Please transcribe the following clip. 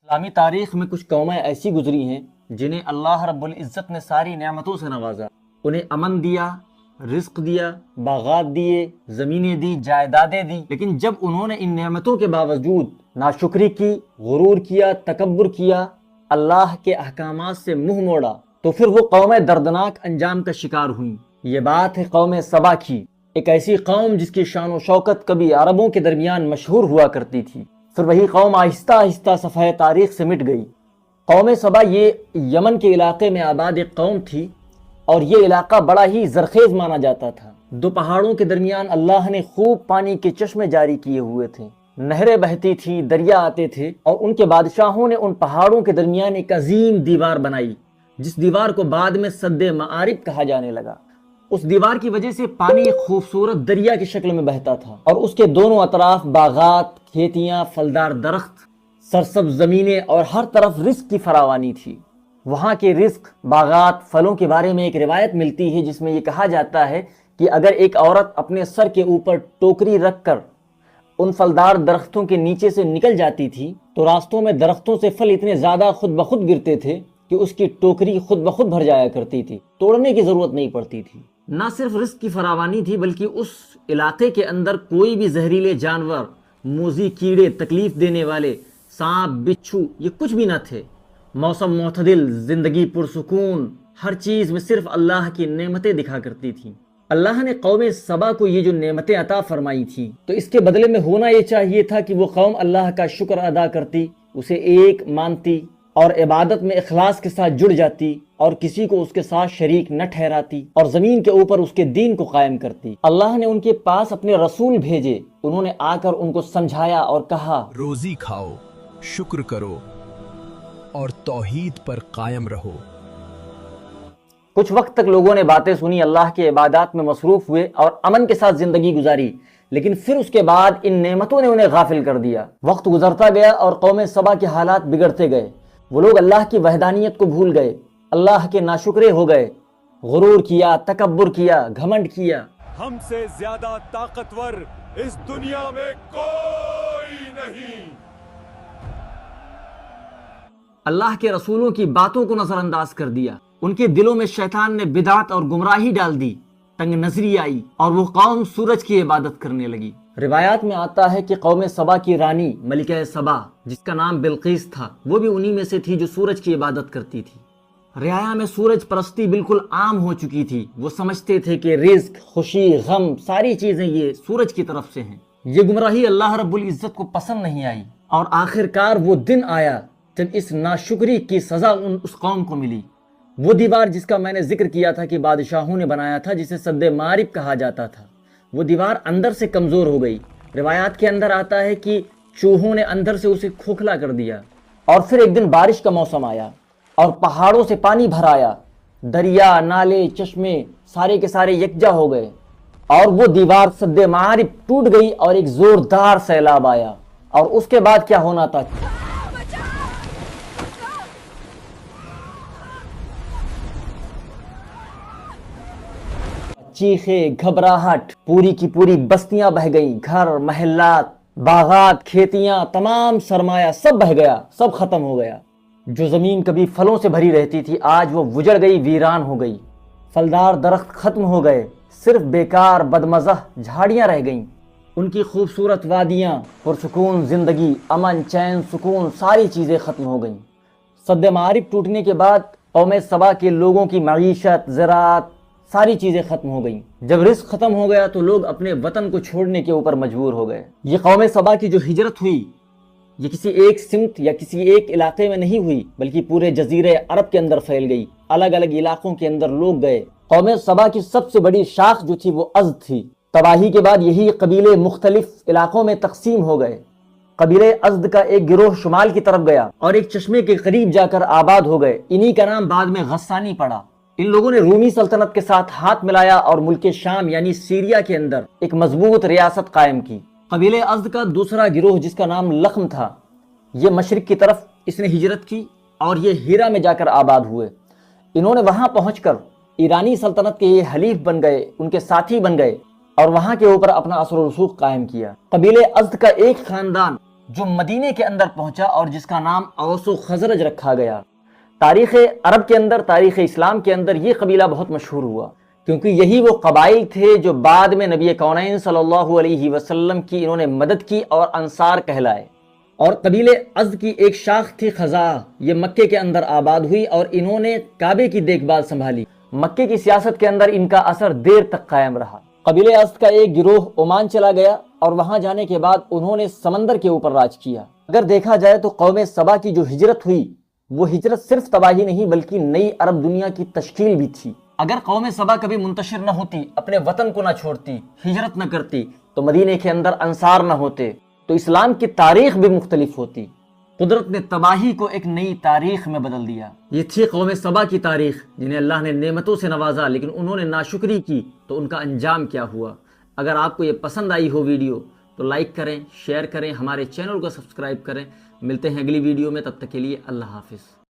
اسلامی تاریخ میں کچھ قومیں ایسی گزری ہیں جنہیں اللہ رب العزت نے ساری نعمتوں سے نوازا، انہیں امن دیا، رزق دیا، باغات دیے، زمینیں دی، جائیدادیں دی، لیکن جب انہوں نے ان نعمتوں کے باوجود ناشکری کی، غرور کیا، تکبر کیا، اللہ کے احکامات سے منہ موڑا، تو پھر وہ قومیں دردناک انجام کا شکار ہوئیں۔ یہ بات ہے قوم سبا کی، ایک ایسی قوم جس کی شان و شوکت کبھی عربوں کے درمیان مشہور ہوا کرتی تھی، پھر وہی قوم آہستہ آہستہ صفحہ تاریخ سے مٹ گئی۔ قوم سبا یہ یمن کے علاقے میں آباد ایک قوم تھی، اور یہ علاقہ بڑا ہی زرخیز مانا جاتا تھا۔ دو پہاڑوں کے درمیان اللہ نے خوب پانی کے چشمے جاری کیے ہوئے تھے، نہریں بہتی تھیں، دریا آتے تھے، اور ان کے بادشاہوں نے ان پہاڑوں کے درمیان ایک عظیم دیوار بنائی، جس دیوار کو بعد میں سد معارب کہا جانے لگا۔ اس دیوار کی وجہ سے پانی ایک خوبصورت دریا کی شکل میں بہتا تھا، اور اس کے دونوں اطراف باغات، کھیتیاں، پھلدار درخت، سرسبز زمینیں اور ہر طرف رزق کی فراوانی تھی۔ وہاں کے رزق، باغات، پھلوں کے بارے میں ایک روایت ملتی ہے جس میں یہ کہا جاتا ہے کہ اگر ایک عورت اپنے سر کے اوپر ٹوکری رکھ کر ان پھلدار درختوں کے نیچے سے نکل جاتی تھی تو راستوں میں درختوں سے پھل اتنے زیادہ خود بخود گرتے تھے کہ اس کی ٹوکری خود بخود بھر جایا کرتی تھی، توڑنے کی ضرورت نہیں پڑتی تھی۔ نہ صرف رزق کی فراوانی تھی بلکہ اس علاقے کے اندر کوئی بھی زہریلے جانور، موذی کیڑے، تکلیف دینے والے سانپ، بچھو، یہ کچھ بھی نہ تھے۔ موسم معتدل، زندگی پرسکون، ہر چیز میں صرف اللہ کی نعمتیں دکھا کرتی تھیں۔ اللہ نے قوم سبا کو یہ جو نعمتیں عطا فرمائی تھی تو اس کے بدلے میں ہونا یہ چاہیے تھا کہ وہ قوم اللہ کا شکر ادا کرتی، اسے ایک مانتی اور عبادت میں اخلاص کے ساتھ جڑ جاتی، اور کسی کو اس کے ساتھ شریک نہ ٹھہراتی، اور زمین کے اوپر اس کے دین کو قائم کرتی۔ اللہ نے ان کے پاس اپنے رسول بھیجے، انہوں نے آ کر ان کو سمجھایا اور کہا، روزی کھاؤ، شکر کرو اور توحید پر قائم رہو۔ کچھ وقت تک لوگوں نے باتیں سنی، اللہ کے عبادات میں مصروف ہوئے اور امن کے ساتھ زندگی گزاری، لیکن پھر اس کے بعد ان نعمتوں نے انہیں غافل کر دیا۔ وقت گزرتا گیا اور قوم سبا کے حالات بگڑتے گئے، وہ لوگ اللہ کی وحدانیت کو بھول گئے، اللہ کے ناشکرے ہو گئے، غرور کیا، تکبر کیا، گھمنڈ کیا۔ ہم سے زیادہ طاقتور اس دنیا میں کوئی نہیں۔ اللہ کے رسولوں کی باتوں کو نظر انداز کر دیا، ان کے دلوں میں شیطان نے بدعت اور گمراہی ڈال دی، تنگ نظری آئی، اور وہ قوم سورج کی عبادت کرنے لگی۔ روایات میں آتا ہے کہ قوم سبا کی رانی ملکہ سبا، جس کا نام بلقیس تھا، وہ بھی انہی میں سے تھی جو سورج کی عبادت کرتی تھی۔ رعایا میں سورج پرستی بالکل عام ہو چکی تھی، وہ سمجھتے تھے کہ رزق، خوشی، غم، ساری چیزیں یہ سورج کی طرف سے ہیں۔ یہ گمراہی اللہ رب العزت کو پسند نہیں آئی، اور آخرکار وہ دن آیا جب اس ناشکری کی سزا اس قوم کو ملی۔ وہ دیوار جس کا میں نے ذکر کیا تھا کہ بادشاہوں نے بنایا تھا، جسے سد معارب کہا جاتا تھا، وہ دیوار اندر سے کمزور ہو گئی۔ روایات کے اندر آتا ہے کہ چوہوں نے اندر سے اسے کھوکھلا کر دیا۔ اور پھر ایک دن بارش کا موسم آیا اور پہاڑوں سے پانی بھر آیا، دریا، نالے، چشمے سارے کے سارے یکجا ہو گئے، اور وہ دیوار سد معارب ٹوٹ گئی اور ایک زوردار سیلاب آیا۔ اور اس کے بعد کیا ہونا تھا؟ چیخے، گھبراہٹ، پوری کی پوری بستیاں بہہ گئیں، گھر، محلات، باغات، کھیتیاں، تمام سرمایہ سب بہہ گیا، سب ختم ہو گیا۔ جو زمین کبھی پھلوں سے بھری رہتی تھی آج وہ وجڑ گئی، ویران ہو گئی۔ پھلدار درخت ختم ہو گئے، صرف بیکار بدمزہ جھاڑیاں رہ گئیں۔ ان کی خوبصورت وادیاں، پرسکون زندگی، امن، چین، سکون، ساری چیزیں ختم ہو گئیں۔ سد معارب ٹوٹنے کے بعد قوم سبا کے لوگوں کی معیشت، زراعت، ساری چیزیں ختم ہو گئیں۔ جب رزق ختم ہو گیا تو لوگ اپنے وطن کو چھوڑنے کے اوپر مجبور ہو گئے۔ یہ قوم سبا کی جو ہجرت ہوئی، یہ کسی ایک سمت یا کسی ایک علاقے میں نہیں ہوئی، بلکہ پورے جزیرے عرب کے اندر پھیل گئی، الگ الگ علاقوں کے اندر لوگ گئے۔ قوم سبا کی سب سے بڑی شاخ جو تھی وہ ازد تھی۔ تباہی کے بعد یہی قبیلے مختلف علاقوں میں تقسیم ہو گئے۔ قبیلے ازد کا ایک گروہ شمال کی طرف گیا اور ایک چشمے کے قریب جا کر آباد ہو گئے، انہی کا نام بعد میں غسانی پڑا۔ ان لوگوں نے رومی سلطنت کے ساتھ ہاتھ ملایا اور ملک شام یعنی سیریا کے اندر ایک مضبوط ریاست قائم کی۔ قبیلے ازد کا دوسرا گروہ جس کا نام لخم تھا، یہ مشرق کی طرف اس نے ہجرت کی اور یہ ہیرا میں جا کر آباد ہوئے۔ انہوں نے وہاں پہنچ کر ایرانی سلطنت کے یہ حلیف بن گئے، ان کے ساتھی بن گئے، اور وہاں کے اوپر اپنا اثر و رسوخ قائم کیا۔ قبیلے ازد کا ایک خاندان جو مدینے کے اندر پہنچا اور جس کا نام اوس و خزرج رکھا گیا۔ تاریخ عرب کے اندر، تاریخ اسلام کے اندر یہ قبیلہ بہت مشہور ہوا، کیونکہ یہی وہ قبائل تھے جو بعد میں نبی کونین صلی اللہ علیہ وسلم کی انہوں نے مدد کی اور انصار کہلائے۔ اور قبیلے ازد کی ایک شاخ تھی خزاعہ، یہ مکے کے اندر آباد ہوئی اور انہوں نے کعبے کی دیکھ بھال سنبھالی۔ مکے کی سیاست کے اندر ان کا اثر دیر تک قائم رہا۔ قبیلے ازد کا ایک گروہ عمان چلا گیا اور وہاں جانے کے بعد انہوں نے سمندر کے اوپر راج کیا۔ اگر دیکھا جائے تو قوم سبا کی جو ہجرت ہوئی، وہ ہجرت صرف تباہی نہیں بلکہ نئی عرب دنیا کی تشکیل بھی تھی۔ اگر قوم سبا کبھی منتشر نہ ہوتی، اپنے وطن کو نہ چھوڑتی، ہجرت نہ کرتی، تو مدینے کے اندر انصار نہ ہوتے، تو اسلام کی تاریخ بھی مختلف ہوتی۔ قدرت نے تباہی کو ایک نئی تاریخ میں بدل دیا۔ یہ تھی قوم سبا کی تاریخ، جنہیں اللہ نے نعمتوں سے نوازا لیکن انہوں نے ناشکری کی، تو ان کا انجام کیا ہوا۔ اگر آپ کو یہ پسند آئی ہو ویڈیو تو لائک کریں، شیئر کریں، ہمارے چینل کو سبسکرائب کریں۔ ملتے ہیں اگلی ویڈیو میں، تب تک کے لیے اللہ حافظ۔